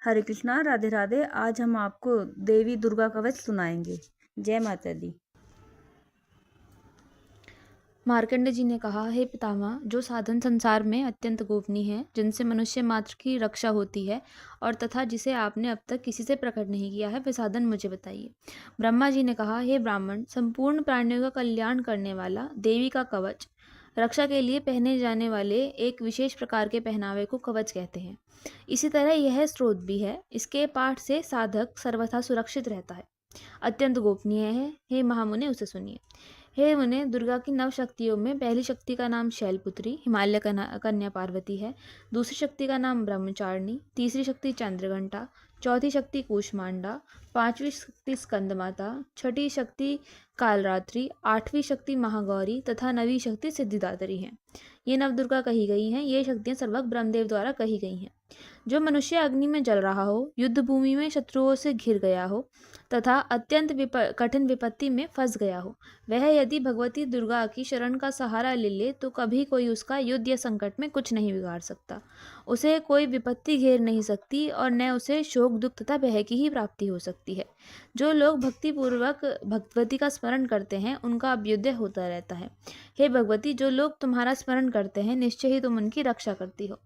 हरे कृष्णा, राधे राधे। आज हम आपको देवी दुर्गा कवच सुनाएंगे। जय माता दी। मार्कंडे जी ने कहा, हे पितामह, जो साधन संसार में अत्यंत गोपनीय है, जिनसे मनुष्य मात्र की रक्षा होती है और तथा जिसे आपने अब तक किसी से प्रकट नहीं किया है, वह साधन मुझे बताइए। ब्रह्मा जी ने कहा, हे ब्राह्मण, संपूर्ण प्राणियों का कल्याण करने वाला देवी का कवच रक्षा के लिए पहने जाने वाले एक विशेष प्रकार के पहनावे को कवच कहते हैं। इसी तरह यह स्रोत भी है। इसके पाठ से साधक सर्वथा सुरक्षित रहता है, अत्यंत गोपनीय है। हे महामुने, उसे सुनिए। हे मुने, दुर्गा की नव शक्तियों में पहली शक्ति का नाम शैलपुत्री हिमालय कन्या पार्वती है। दूसरी शक्ति का नाम ब्रह्मचारिणी, तीसरी शक्ति चंद्रघंटा, चौथी शक्ति कूष्मांडा, पांचवी शक्ति स्कंदमाता, छठी शक्ति कालरात्रि, आठवीं शक्ति महागौरी तथा नवीं शक्ति सिद्धिदात्री है। ये नव दुर्गा कही गई हैं। ये शक्तियां सर्वज्ञ ब्रह्मदेव द्वारा कही गई हैं। जो मनुष्य अग्नि में जल रहा हो, युद्ध भूमि में शत्रुओं से घिर गया हो तथा अत्यंत कठिन विपत्ति में फंस गया हो, वह यदि भगवती दुर्गा की शरण का सहारा ले ले तो कभी कोई उसका युद्ध या संकट में कुछ नहीं बिगाड़ सकता। उसे कोई विपत्ति घेर नहीं सकती और न उसे शोक, दुख तथा भय की ही प्राप्ति हो सकती है। जो लोग भक्तिपूर्वक भगवती का स्मरण करते हैं, उनका अभ्युदय होता रहता है। हे भगवती, जो लोग तुम्हारा स्मरण करते हैं, निश्चय ही तुम उनकी रक्षा करती हो।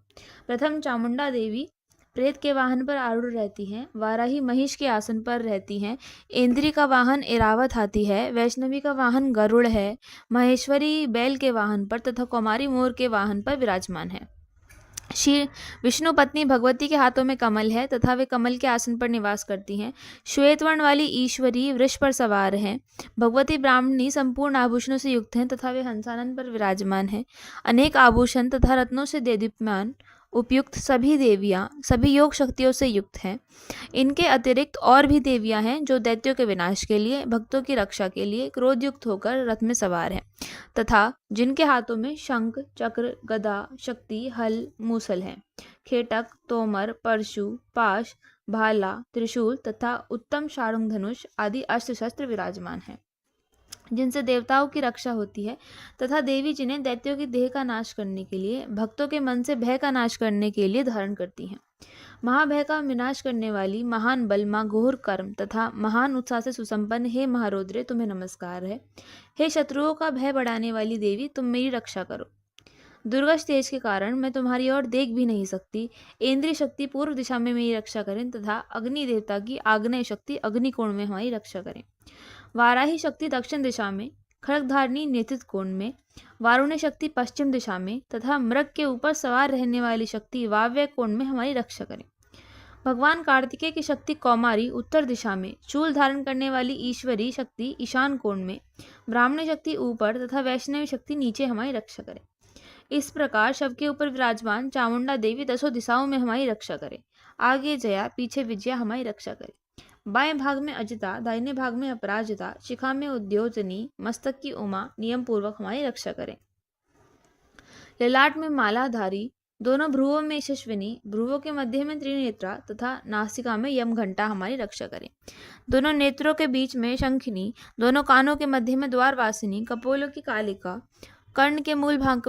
प्रथम चामुंडा देवी प्रेत के वाहन पर आरूढ़ रहती हैं, वाराही महिष के आसन पर रहती हैं, इंद्री का वाहन ऐरावत हाथी है, वैष्णवी का वाहन गरुड़ है, महेश्वरी बैल के वाहन पर तथा कुमारी मोर के वाहन पर विराजमान है। श्री विष्णु पत्नी भगवती के हाथों में कमल है तथा वे कमल के आसन पर निवास करती हैं। श्वेत वर्ण वाली ईश्वरी वृष पर सवार हैं। भगवती ब्राह्मणी संपूर्ण आभूषणों से युक्त हैं तथा वे हंसानन पर विराजमान हैं। अनेक आभूषण तथा रत्नों से देदीप्यमान उपयुक्त सभी देवियाँ सभी योग शक्तियों से युक्त हैं। इनके अतिरिक्त और भी देवियाँ हैं जो दैत्यों के विनाश के लिए, भक्तों की रक्षा के लिए क्रोधयुक्त होकर रथ में सवार हैं तथा जिनके हाथों में शंख, चक्र, गदा, शक्ति, हल, मूसल हैं। खेटक, तोमर, परशु, पाश, भाला, त्रिशूल तथा उत्तम शार्ंग धनुष आदि अस्त्र शस्त्र विराजमान हैं, जिनसे देवताओं की रक्षा होती है तथा देवी जिन्हें दैत्यों की देह का नाश करने के लिए, भक्तों के मन से भय का नाश करने के लिए धारण करती हैं। महाभय का विनाश करने वाली महान बल, माँ घोर कर्म तथा महान उत्साह से सुसंपन्न हे महारौद्रे, तुम्हें नमस्कार है। हे शत्रुओं का भय बढ़ाने वाली देवी, तुम मेरी रक्षा करो। दुर्गा तेज के कारण मैं तुम्हारी ओर देख भी नहीं सकती। इंद्रिय शक्ति पूर्व दिशा में मेरी रक्षा करें तथा अग्नि देवता की आग्नेय शक्ति अग्निकोण में हमारी रक्षा करें। वाराही शक्ति दक्षिण दिशा में, खड़गधारणी नेतृत्व कोण में, वारुण्य शक्ति पश्चिम दिशा में तथा मृग के ऊपर सवार रहने वाली शक्ति वाव्य कोण में हमारी रक्षा करें। भगवान कार्तिकेय की शक्ति कौमारी उत्तर दिशा में, चूल धारण करने वाली ईश्वरी शक्ति ईशान कोण में, ब्राह्मणी शक्ति ऊपर तथा वैष्णवी शक्ति नीचे हमारी रक्षा करें। इस प्रकार शव के ऊपर विराजमान चामुंडा देवी दसों दिशाओं में हमारी रक्षा करे। आगे जया, पीछे विजया हमारी रक्षा करे। बाएं भाग में अजिता, दाहिने भाग में अपराजिता, शिखा में उद्योतनी, मस्तक की उमा नियम पूर्वक हमारी रक्षा करें। ललाट में मालाधारी, दोनों भ्रुवों में यशस्विनी, भ्रुवों के मध्य में त्रिनेत्रा तथा नासिका में यम घंटा हमारी रक्षा करें। दोनों नेत्रों के बीच में शंखिनी, दोनों कानों के मध्य में द्वारवासिनी, कपोलों की कालिका, कर्ण के मूल भाग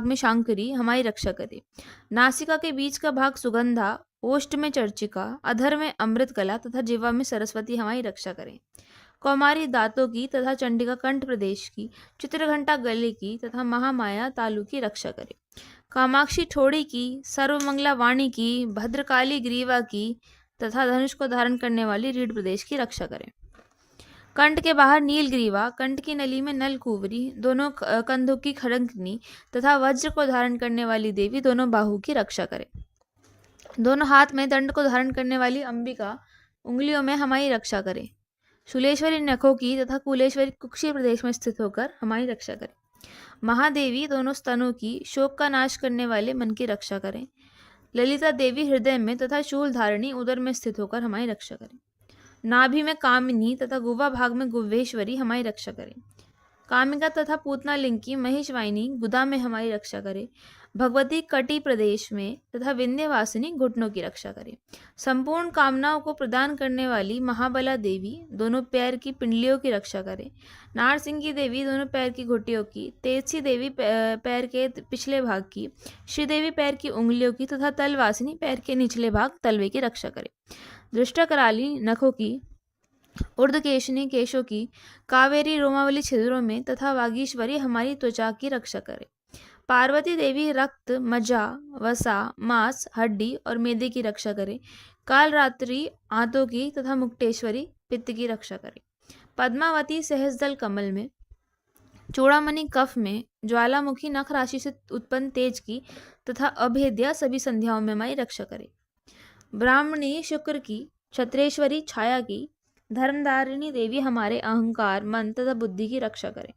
में शांकरी हमारी रक्षा करे। नासिका के बीच का भाग सुगंधा, ओष्ठ में चर्चिका, अधर में अमृत कला तथा जिह्वा में सरस्वती हमारी रक्षा करें। कौमारी दांतों की तथा चंडिका कंठ प्रदेश की, चित्रघंटा गले की तथा महामाया तालु की रक्षा करे। कामाक्षी ठोड़ी की, सर्वमंगला वाणी की, भद्रकाली ग्रीवा की तथा धनुष को धारण करने वाली रीढ़ प्रदेश की रक्षा करें। कंठ के बाहर नीलग्रीवा, कंठ की नली में नलकुवरी, दोनों कंधों की खड़ंकनी तथा वज्र को धारण करने वाली देवी दोनों बाहु की रक्षा करे। दोनों हाथ में दंड को धारण करने वाली अंबिका उंगलियों में हमारी रक्षा करे। शूलेश्वरी नखों की तथा कुलेश्वरी कुक्षी प्रदेश में स्थित होकर हमारी रक्षा करे। महादेवी दोनों स्तनों की, शोक का नाश करने वाले मन की रक्षा करें। ललिता देवी हृदय में तथा शूल धारणी उदर में स्थित होकर हमारी रक्षा करें। नाभि में कामिनी तथा गुवा भाग में गुव्वेश्वरी हमारी रक्षा करें। कामिका तथा पूतना लिंग की महिषवाहिनी गुदा में हमारी रक्षा करे। भगवती कटी प्रदेश में तथा विंध्यवासिनी घुटनों की रक्षा करे। संपूर्ण कामनाओं को प्रदान करने वाली महाबला देवी दोनों पैर की पिंडलियों की रक्षा करे। नारसिंह की देवी दोनों पैर की घुटियों की, तेजसी देवी पैर के पिछले भाग की, श्रीदेवी पैर की उंगलियों की तथा तलवासिनी पैर के निचले भाग तलवे की रक्षा करे। दृष्टा कराली नखों की, ऊर्ध्वकेशिनी केशों की, कावेरी रोमावली छिद्रों में तथा वागीश्वरी हमारी त्वचा की रक्षा करे। पार्वती देवी रक्त, मज्जा, वसा, मांस, हड्डी और मेदे की रक्षा करे। कालरात्रि आंतों की तथा मुक्तेश्वरी पित्त की रक्षा करे। पद्मावती सहस्रदल कमल में, चूड़ामणि कफ में, ज्वालामुखी नख राशि से उत्पन्न तेज की तथा अभेद्या सभी संध्याओं में हमारी रक्षा करे। ब्राह्मणी शुक्र की, क्षत्रेश्वरी छाया की, धर्मधारिणी देवी हमारे अहंकार, मन तथा बुद्धि की रक्षा करे।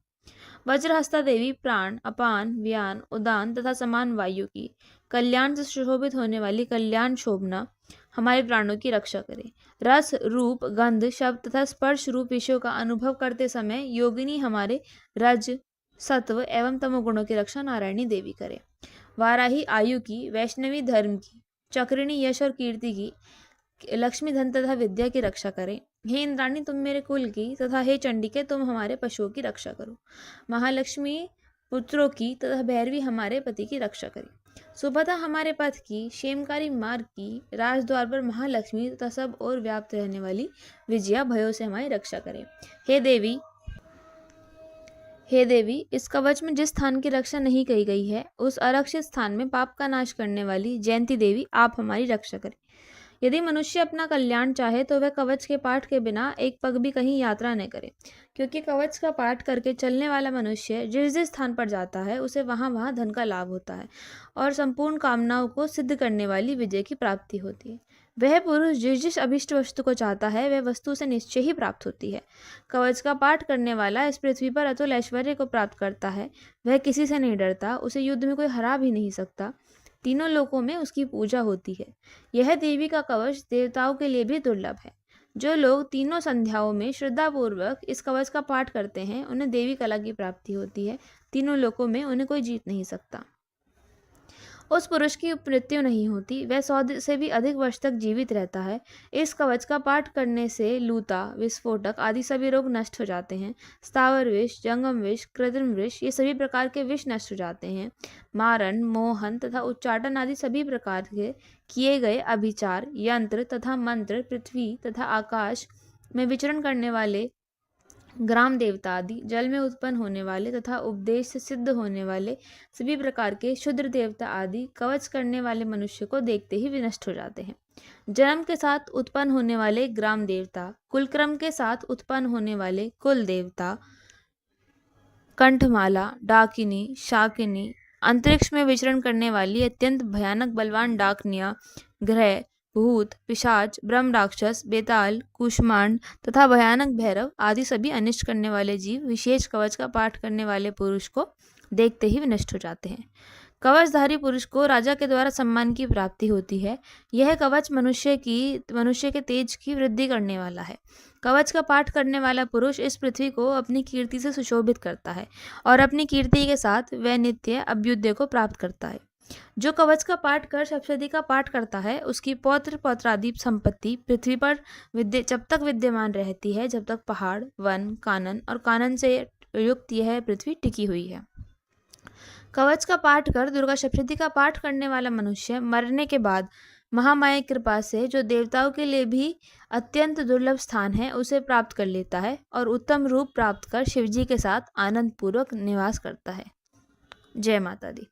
वज्रहस्ता देवी प्राण, अपान, व्यान, उदान तथा समान वायु की, कल्याण से सुशोभित होने वाली कल्याण शोभना हमारे प्राणों की रक्षा करे। रस, रूप, गंध, शब्द तथा स्पर्श रूप विषयों का अनुभव करते समय योगिनी हमारे रज, सत्व एवं तमोगुणों की रक्षा नारायणी देवी करे। वाराही आयु की, वैष्णवी धर्म की, चक्रिणी यश और कीर्ति की, लक्ष्मी धन तथा विद्या की रक्षा करें। हे इंद्राणी तुम मेरे कुल की तथा हे चंडिके तुम हमारे पशुओं की रक्षा करो। महालक्ष्मी पुत्रों की तथा भैरवी हमारे पति की रक्षा करें। सुभद्रा हमारे पथ की, क्षेमकारी मार्ग की, राजद्वार पर महालक्ष्मी तथा सब और व्याप्त रहने वाली विजया भयों से हमारी रक्षा करें। हे देवी इस कवच में जिस स्थान की रक्षा नहीं कही गई है उस आरक्षित स्थान में पाप का नाश करने वाली जयंती देवी आप हमारी रक्षा करें। यदि मनुष्य अपना कल्याण चाहे तो वह कवच के पाठ के बिना एक पग भी कहीं यात्रा न करे, क्योंकि कवच का पाठ करके चलने वाला मनुष्य जिस जिस स्थान पर जाता है उसे वहाँ वहाँ धन का लाभ होता है और संपूर्ण कामनाओं को सिद्ध करने वाली विजय की प्राप्ति होती है। वह पुरुष जिस जिस अभिष्ट वस्तु को चाहता है वह वस्तु से निश्चय ही प्राप्त होती है। कवच का पाठ करने वाला इस पृथ्वी पर अतुल ऐश्वर्य को प्राप्त करता है। वह किसी से नहीं डरता, उसे युद्ध में कोई हरा भी नहीं सकता। तीनों लोकों में उसकी पूजा होती है। यह देवी का कवच देवताओं के लिए भी दुर्लभ है। जो लोग तीनों संध्याओं में श्रद्धापूर्वक इस कवच का पाठ करते हैं उन्हें देवी कला की प्राप्ति होती है। तीनों लोकों में उन्हें कोई जीत नहीं सकता। उस पुरुष की मृत्यु नहीं होती, वह 100 से भी अधिक वर्ष तक जीवित रहता है। इस कवच का पाठ करने से लूता, विस्फोटक आदि सभी रोग नष्ट हो जाते हैं। स्थावर विष, जंगम विष, कृत्रिम विष ये सभी प्रकार के विष नष्ट हो जाते हैं। मारण, मोहन तथा उच्चाटन आदि सभी प्रकार के किए गए अभिचार, यंत्र तथा मंत्र पृथ्वी तथा आकाश में विचरण करने वाले ग्राम देवता आदि, जल में उत्पन्न होने वाले तथा उपदेश से सिद्ध होने वाले सभी प्रकार के क्षुद्र देवता आदि कवच करने वाले मनुष्य को देखते ही विनष्ट हो जाते हैं। जन्म के साथ उत्पन्न होने वाले ग्राम देवता, कुलक्रम के साथ उत्पन्न होने वाले कुल देवता, कंठमाला, डाकिनी, शाकिनी, अंतरिक्ष में विचरण करने वाली अत्यंत भयानक बलवान डाकनिया, ग्रह, भूत, पिशाच, ब्रह्म राक्षस, बेताल, कुष्मांड तथा भयानक भैरव आदि सभी अनिष्ट करने वाले जीव विशेष कवच का पाठ करने वाले पुरुष को देखते ही विनष्ट हो जाते हैं। कवचधारी पुरुष को राजा के द्वारा सम्मान की प्राप्ति होती है। यह कवच मनुष्य के तेज की वृद्धि करने वाला है। कवच का पाठ करने वाला पुरुष इस पृथ्वी को अपनी कीर्ति से सुशोभित करता है और अपनी कीर्ति के साथ वह नित्य अभ्युदय को प्राप्त करता है। जो कवच का पाठ कर सप्तशती का पाठ करता है उसकी पौत्र पौत्रादि संपत्ति पृथ्वी पर जब तक विद्यमान रहती है जब तक पहाड़, वन, कानन और कानन से युक्त यह पृथ्वी टिकी हुई है। कवच का पाठ कर दुर्गा सप्तशती का पाठ करने वाला मनुष्य मरने के बाद महामाया की कृपा से जो देवताओं के लिए भी अत्यंत दुर्लभ स्थान है उसे प्राप्त कर लेता है और उत्तम रूप प्राप्त कर शिवजी के साथ आनंद पूर्वक निवास करता है। जय माता दी।